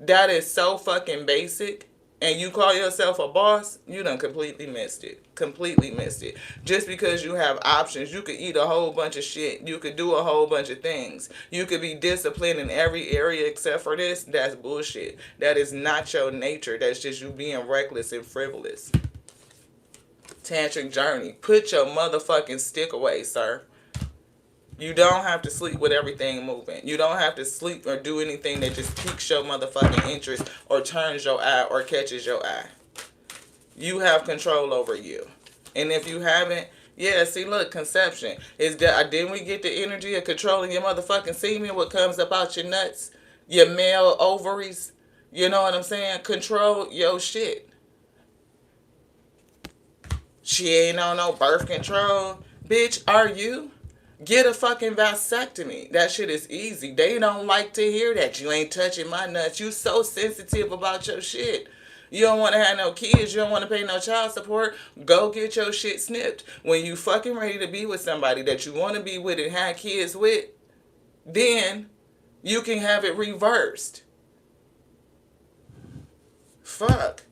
that is so fucking basic, and you call yourself a boss, you done completely missed it. Completely missed it. Just because you have options, you could eat a whole bunch of shit. You could do a whole bunch of things. You could be disciplined in every area except for this. That's bullshit. That is not your nature. That's just you being reckless and frivolous. Tantric journey. Put your motherfucking stick away, sir. You don't have to sleep with everything moving. You don't have to sleep or do anything that just piques your motherfucking interest or turns your eye or catches your eye. You have control over you. And if you haven't, yeah, see, look, conception. Didn't we get the energy of controlling your motherfucking semen? What comes up out your nuts? Your male ovaries? You know what I'm saying? Control your shit. She ain't on no birth control. Bitch, are you? Get a fucking vasectomy. That shit is easy. They don't like to hear that. You ain't touching my nuts. You so sensitive about your shit. You don't want to have no kids. You don't want to pay no child support. Go get your shit snipped. When you fucking ready to be with somebody that you want to be with and have kids with, then you can have it reversed. Fuck.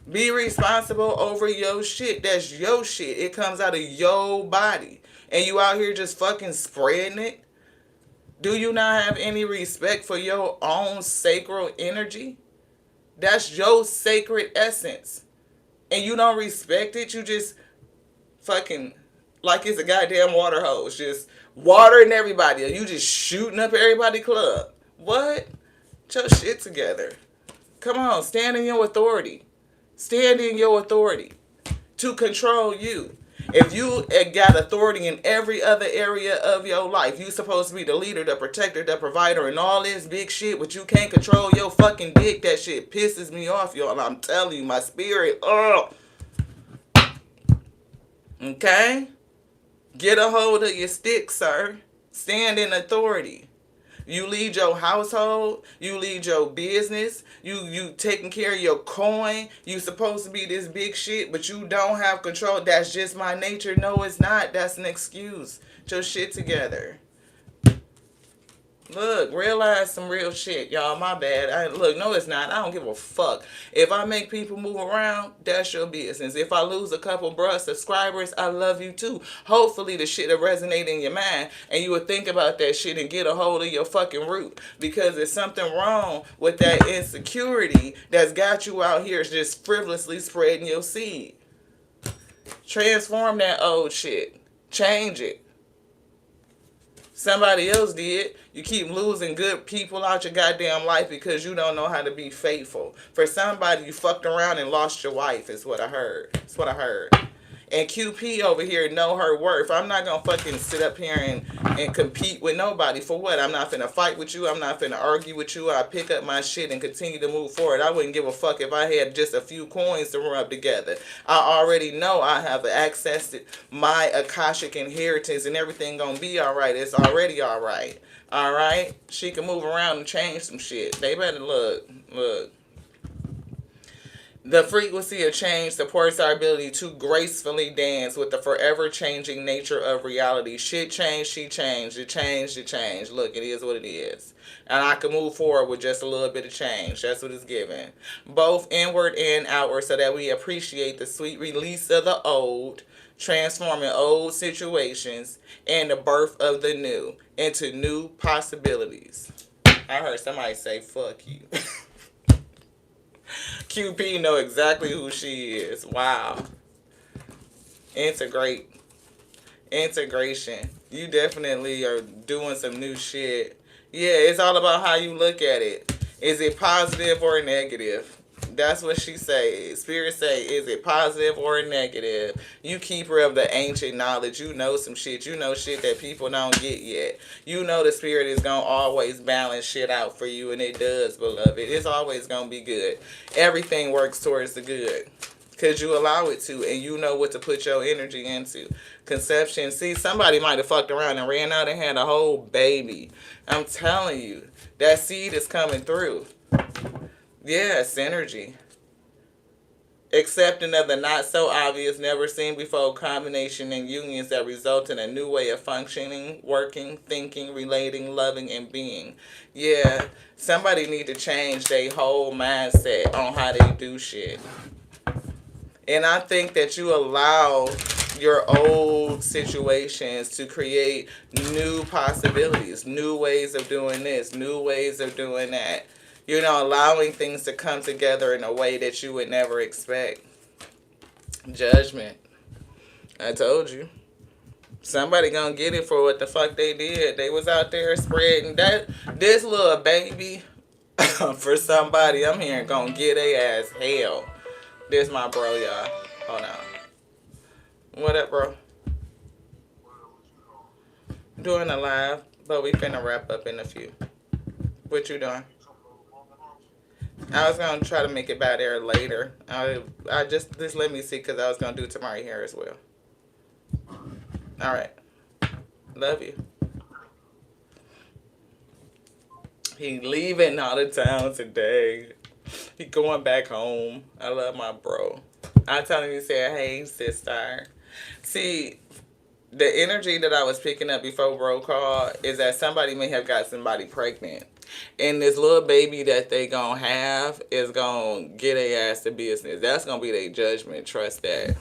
Be responsible over your shit. That's your shit. It comes out of your body. And you out here just fucking spreading it? Do you not have any respect for your own sacral energy? That's your sacred essence. And you don't respect it? You just fucking, like it's a goddamn water hose. Just watering everybody. Or you just shooting up everybody club. What? Get your shit together. Come on, stand in your authority. Stand in your authority to control you. If you got authority in every other area of your life, you supposed to be the leader, the protector, the provider, and all this big shit, but you can't control your fucking dick. That shit pisses me off, y'all. I'm telling you, my spirit. Okay? Get a hold of your stick, sir. Stand in authority. You lead your household. You lead your business. You taking care of your coin. You supposed to be this big shit, but you don't have control. That's just my nature. No, it's not. That's an excuse. Get your shit together. Look, realize some real shit, y'all. My bad. Look, no, it's not. I don't give a fuck. If I make people move around, that's your business. If I lose a couple bruh subscribers, I love you too. Hopefully the shit will resonate in your mind and you will think about that shit and get a hold of your fucking root. Because there's something wrong with that insecurity that's got you out here just frivolously spreading your seed. Transform that old shit. Change it. Somebody else did. You keep losing good people out your goddamn life because you don't know how to be faithful. For somebody, you fucked around and lost your wife, is what I heard. That's what I heard. And QP over here know her worth. I'm not going to fucking sit up here and compete with nobody. For what? I'm not finna fight with you. I'm not finna argue with you. I pick up my shit and continue to move forward. I wouldn't give a fuck if I had just a few coins to rub together. I already know I have accessed my Akashic inheritance and everything gonna be alright. It's already alright. Alright? She can move around and change some shit. They better look. The frequency of change supports our ability to gracefully dance with the forever changing nature of reality. Shit changed, she changed, it changed, it changed. Look, it is what it is. And I can move forward with just a little bit of change. That's what it's given. Both inward and outward, so that we appreciate the sweet release of the old, transforming old situations, and the birth of the new into new possibilities. I heard somebody say, fuck you. QP know exactly who she is. Wow. Integrate. Integration. You definitely are doing some new shit. Yeah, it's all about how you look at it. Is it positive or negative? That's what she say. Spirit say, is it positive or negative? You keeper of the ancient knowledge. You know some shit. You know shit that people don't get yet. You know the spirit is going to always balance shit out for you, and it does, beloved. It's always going to be good. Everything works towards the good. Because you allow it to, and you know what to put your energy into. Conception. See, somebody might have fucked around and ran out and had a whole baby. I'm telling you, that seed is coming through. Yeah, synergy. Accepting of the not so obvious, never seen before combination and unions that result in a new way of functioning, working, thinking, relating, loving, and being. Yeah, somebody need to change their whole mindset on how they do shit. And I think that you allow your old situations to create new possibilities, new ways of doing this, new ways of doing that. You know, allowing things to come together in a way that you would never expect. Judgment. I told you. Somebody gonna get it for what the fuck they did. They was out there spreading that. This little baby, for somebody, I'm hearing gonna get a ass hell. This my bro, y'all. Hold on. What up, bro? Doing a live, but we finna wrap up in a few. What you doing? I was gonna try to make it by there later. I just let me see, because I was gonna do tomorrow here as well. All right. Love you. He leaving out of town today. He going back home. I love my bro. I tell him, he said, hey, sister. See, the energy that I was picking up before bro called is that somebody may have got somebody pregnant. And this little baby that they gonna have is gonna get their ass to business. That's gonna be their judgment. Trust that.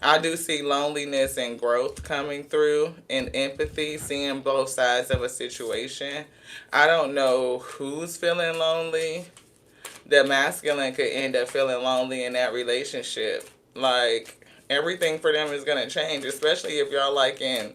I do see loneliness and growth coming through, and empathy, seeing both sides of a situation. I don't know who's feeling lonely. The masculine could end up feeling lonely in that relationship. Like, everything for them is going to change, especially if y'all like in...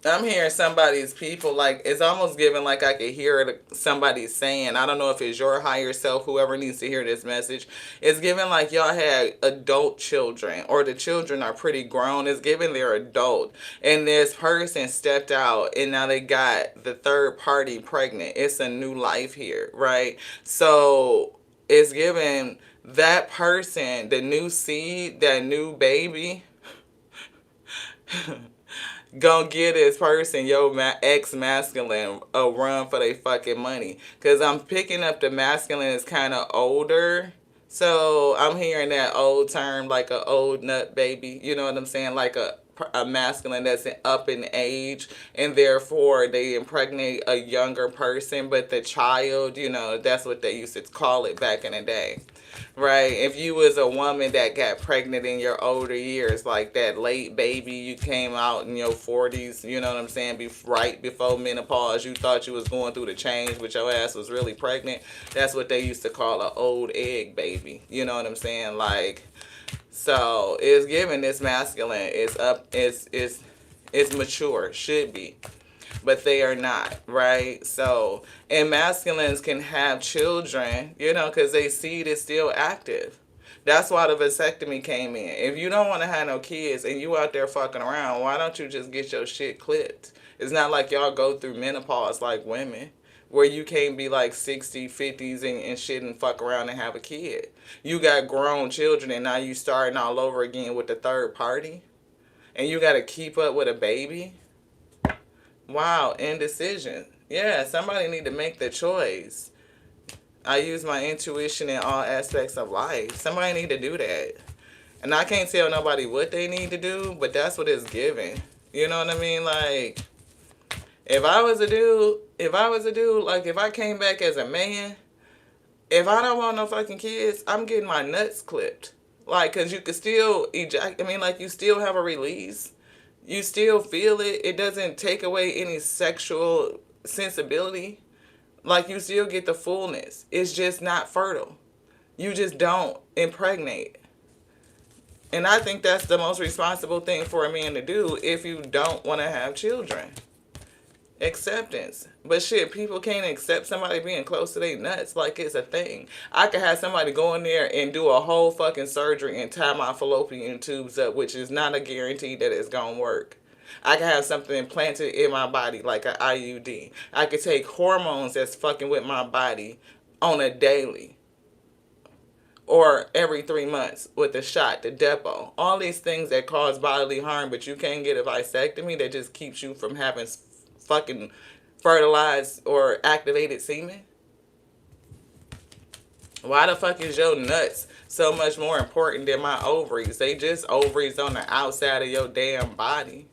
I'm hearing somebody's people, like, it's almost giving like I could hear it, somebody saying, I don't know if it's your higher self, whoever needs to hear this message. It's giving like y'all had adult children, or the children are pretty grown. It's giving they're adult. And this person stepped out, and now they got the third party pregnant. It's a new life here, right? So it's giving that person, the new seed, that new baby, gonna give this person, ex-masculine, a run for their fucking money. Because I'm picking up the masculine is kind of older. So I'm hearing that old term, like a old nut baby. You know what I'm saying? Like a masculine that's up in age, and therefore they impregnate a younger person. But the child, you know, that's what they used to call it back in the day. Right? If you was a woman that got pregnant in your older years, like that late baby, you came out in your 40s, you know what I'm saying, right before menopause, you thought you was going through the change, but your ass was really pregnant. That's what they used to call an old egg baby. You know what I'm saying? Like, so it's giving this masculine. It's up. It's mature. Should be. But they are not, right? So, and masculines can have children, you know, because their seed is still active. That's why the vasectomy came in. If you don't want to have no kids and you out there fucking around, why don't you just get your shit clipped? It's not like y'all go through menopause like women, where you can't be like 60, 50s and shit and fuck around and have a kid. You got grown children, and now you starting all over again with the third party, and you got to keep up with a baby. Wow, indecision. Yeah, somebody need to make the choice. I use my intuition in all aspects of life. Somebody need to do that. And I can't tell nobody what they need to do, but that's what it's given. You know what I mean? Like, if I was a dude, like if I came back as a man, if I don't want no fucking kids, I'm getting my nuts clipped. Like, cause you could still ejaculate. I mean, like you still have a release. You still feel it. It doesn't take away any sexual sensibility. Like you still get the fullness. It's just not fertile. You just don't impregnate. And I think that's the most responsible thing for a man to do if you don't want to have children. Acceptance. But shit, people can't accept somebody being close to their nuts like it's a thing. I could have somebody go in there and do a whole fucking surgery and tie my fallopian tubes up, which is not a guarantee that it's gonna work. I could have something implanted in my body like an IUD. I could take hormones that's fucking with my body on a daily or every 3 months with a shot, the depot. All these things that cause bodily harm, but you can't get a vasectomy that just keeps you from having fucking fertilized or activated semen. Why the fuck is your nuts so much more important than my ovaries? They just ovaries on the outside of your damn body.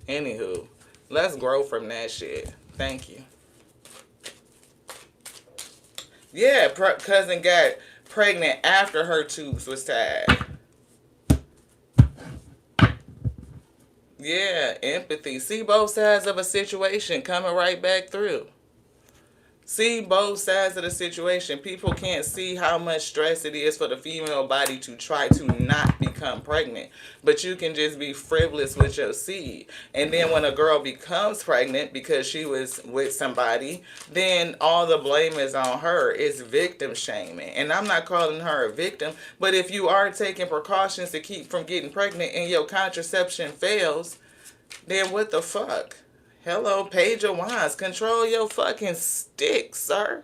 Anywho, let's grow from that shit. Thank you. Yeah, cousin got pregnant after her tubes was tied. Yeah, empathy. See both sides of a situation coming right back through. See both sides of the situation. People can't see how much stress it is for the female body to try to not become pregnant. But you can just be frivolous with your seed. And then when a girl becomes pregnant because she was with somebody, then all the blame is on her. It's victim shaming. And I'm not calling her a victim. But if you are taking precautions to keep from getting pregnant and your contraception fails, then what the fuck? Hello, Page of Wands. Control your fucking stick, sir.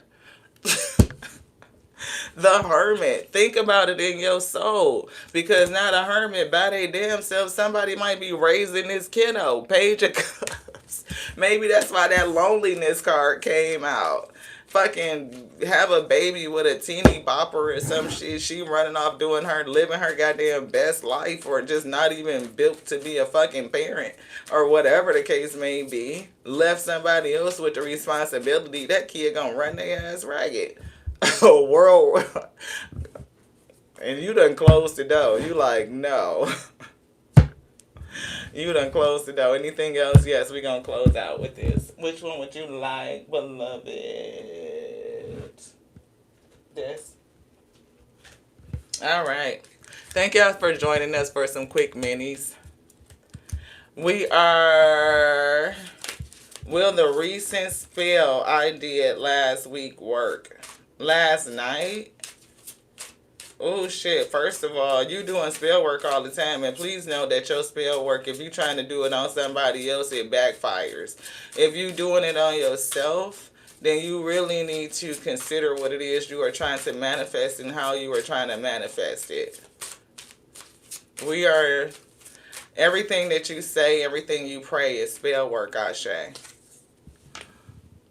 The Hermit. Think about it in your soul. Because now the Hermit, by their damn self, somebody might be raising this kiddo. Page of Cups. Maybe that's why that loneliness card came out. Fucking have a baby with a teeny bopper or some shit. She running off doing her, living her goddamn best life, or just not even built to be a fucking parent, or whatever the case may be. Left somebody else with the responsibility. That kid gonna run their ass ragged. World. And you done closed the door. You like, no. You done closed the door. Anything else? Yes, we gonna close out with this. Which one would you like, beloved? This. All right. Thank y'all for joining us for some quick minis. We are... Will the recent spell I did last week work? Last night? Oh shit, first of all, you doing spell work all the time, and please know that your spell work, if you trying to do it on somebody else, it backfires. If you doing it on yourself, then you really need to consider what it is you are trying to manifest and how you are trying to manifest it. We are, everything that you say, everything you pray is spell work, Ashe.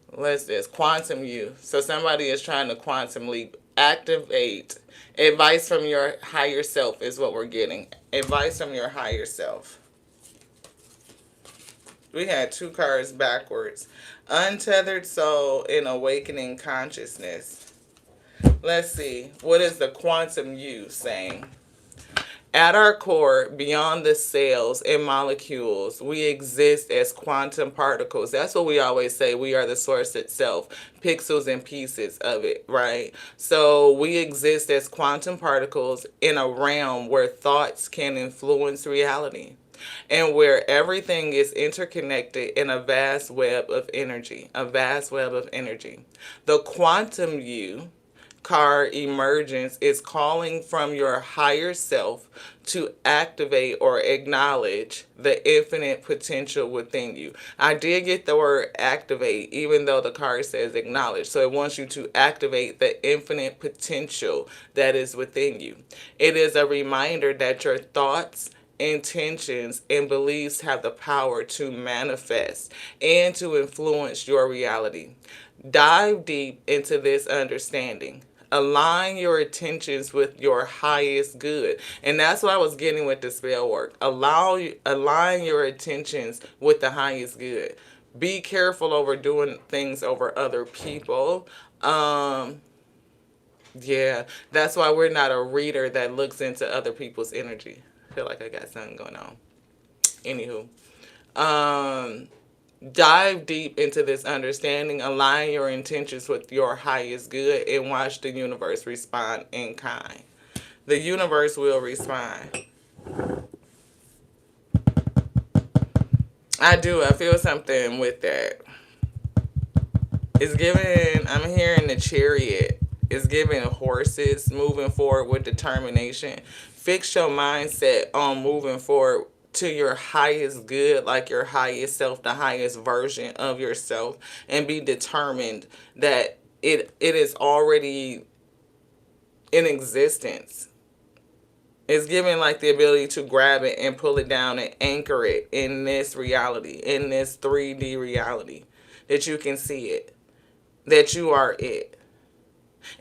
What's this? Quantum you. So somebody is trying to quantum leap. Activate. Advice from your higher self is what we're getting. Advice from your higher self. We had two cards backwards. Untethered soul and awakening consciousness. Let's see. What is the quantum you saying? At our core, beyond the cells and molecules, we exist as quantum particles. That's what we always say. We are the source itself, pixels and pieces of it, right? So we exist as quantum particles in a realm where thoughts can influence reality and where everything is interconnected in a vast web of energy, a vast web of energy. The quantum you card emergence is calling from your higher self to activate or acknowledge the infinite potential within you. I did get the word activate, even though the card says acknowledge. So it wants you to activate the infinite potential that is within you. It is a reminder that your thoughts, intentions, and beliefs have the power to manifest and to influence your reality. Dive deep into this understanding. Align your attentions with your highest good. And that's what I was getting with the spell work. Align your attentions with the highest good. Be careful over doing things over other people. Yeah, that's why we're not a reader that looks into other people's energy. I feel like I got something going on. Anywho, um, dive deep into this understanding, align your intentions with your highest good, and watch the universe respond in kind. The universe will respond. I do. I feel something with that. It's giving, I'm hearing the chariot. It's giving horses moving forward with determination. Fix your mindset on moving forward to your highest good, like your highest self, the highest version of yourself, and be determined that it is already in existence. It's giving like the ability to grab it and pull it down and anchor it in this reality, in this 3D reality, that you can see it, that you are it.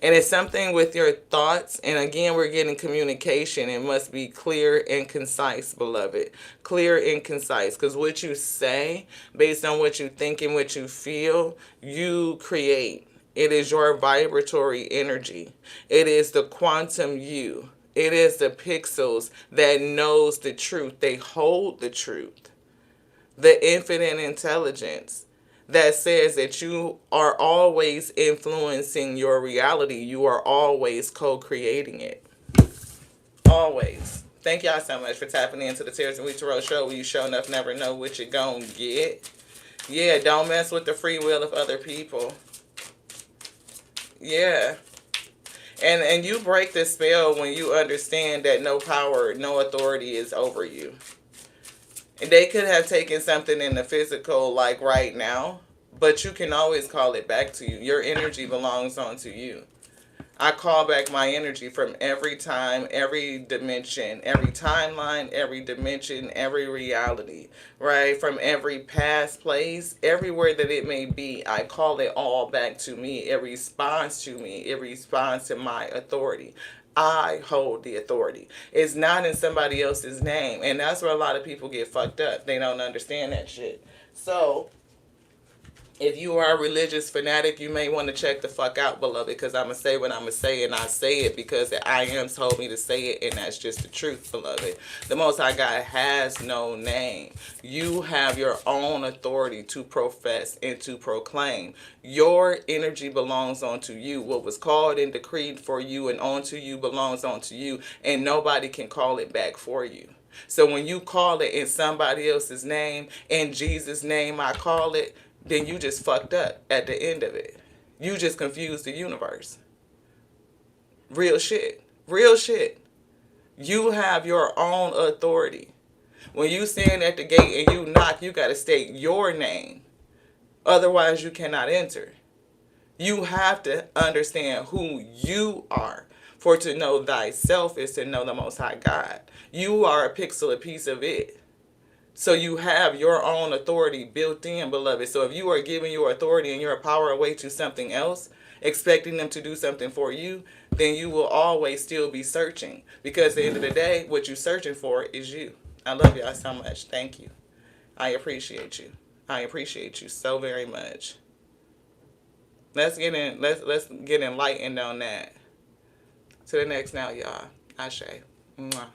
And it's something with your thoughts. And again, we're getting communication. It must be clear and concise, beloved. Clear and concise. Because what you say, based on what you think and what you feel, you create. It is your vibratory energy. It is the quantum you. It is the pixels that knows the truth. They hold the truth. The infinite intelligence that says that you are always influencing your reality. You are always co-creating it. Always. Thank y'all so much for tapping into the Tears and We Tarot show, where you show enough never know what you're gonna get. Yeah, don't mess with the free will of other people. Yeah. And you break the spell when you understand that no power, no authority is over you. And they could have taken something in the physical, like right now, but you can always call it back to you. Your energy belongs onto you. I call back my energy from every time, every dimension, every timeline, every dimension, every reality, right? From every past place, everywhere that it may be, I call it all back to me. It responds to me. It responds to my authority. I hold the authority. It's not in somebody else's name. And that's where a lot of people get fucked up. They don't understand that shit. So if you are a religious fanatic, you may want to check the fuck out, beloved, because I'm going to say what I'm going to say, and I say it because the I am told me to say it, and that's just the truth, beloved. The Most High God has no name. You have your own authority to profess and to proclaim. Your energy belongs onto you. What was called and decreed for you and onto you belongs onto you, and nobody can call it back for you. So when you call it in somebody else's name, in Jesus' name I call it, then you just fucked up at the end of it. You just confused the universe. Real shit. Real shit. You have your own authority. When you stand at the gate and you knock, you got to state your name. Otherwise, you cannot enter. You have to understand who you are. For to know thyself is to know the Most High God. You are a pixel, a piece of it. So you have your own authority built in, beloved. So if you are giving your authority and your power away to something else, expecting them to do something for you, then you will always still be searching. Because at the end of the day, what you're searching for is you. I love y'all so much. Thank you. I appreciate you. I appreciate you so very much. Let's get enlightened on that. To the next now, y'all. Ashe. Mwah.